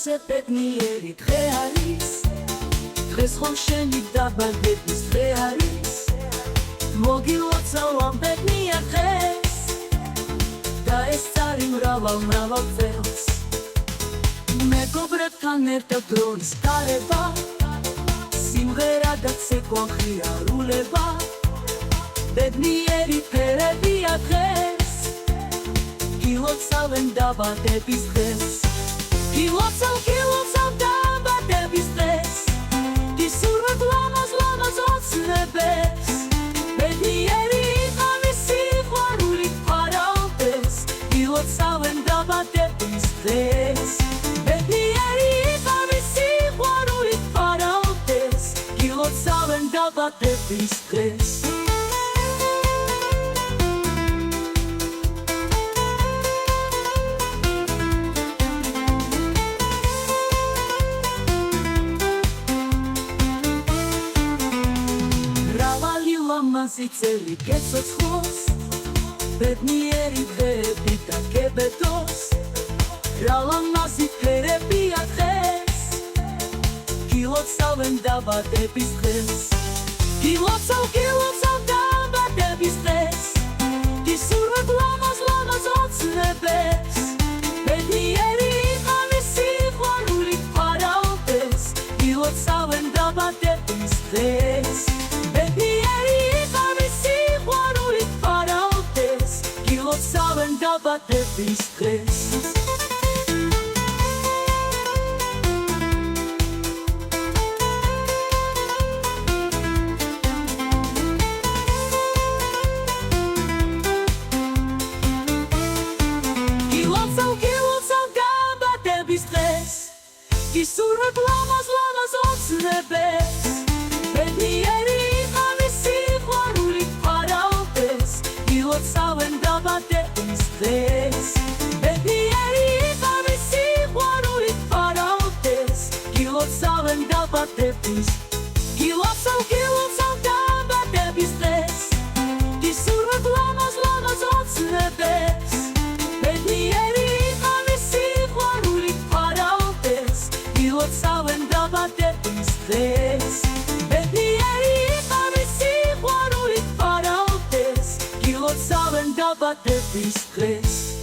ასე ბედნიერი დღე არის დღეს ხომ შენი დაბადების დღე არის მოგილოცავ ამ ბედნიერ დღეს და ეს წარი მრავალ წელს მეგობრებთან ერთად დროის გარევა სიმღერა და ცეკვა ღიარულება ბედნიერი ფერებია დღეს გილოცავენ დაბადების დღეს გილოცავ დაბადების დღეს გისურვებ ლამაზ ოცნებებს ბედნიერი იყავი სიყვარულით ფარავდეს გილოცავენ დაბადების დღეს ბედნიერი იყავი სიყვარულით ფარავდეს გილოცავენ დაბადების დღეს ლამაზი წელი გეცოცხლოს ბედნიერი დღეები და გებედოს რა ლამაზი ფერებია დღეს გილოცავენ დაბადების დღეს გილოცავ დაბადების დღეს გისურვებ ლამაზ ოცნებებს ბედნიერი იყავი სიყვარულით ფარავდეს გილოცავენ დაბადების დღეს გილოცავენ დაბადების დღეს გილოცავ დაბადების დღეს გისურვებ ლამაზ ოცნებებს ბედნიერი იყავი სიყვარულით ფარავდეს გილოცავენ დაბადების დღეს ბედნიერი იყავი სიყვარულით ფარავდეს გილოცავენ დაბადების გილოცავ დაბადების დღეს გისურვებ ლამაზ ოცნებებს ბედნიერი იყავი სიყვარულით ფარავდეს გილოცავენ დაბადების დღეს ბედნიერი იყავი სიყვარულით ფარავდეს გილოცავენ დაბადების დღეს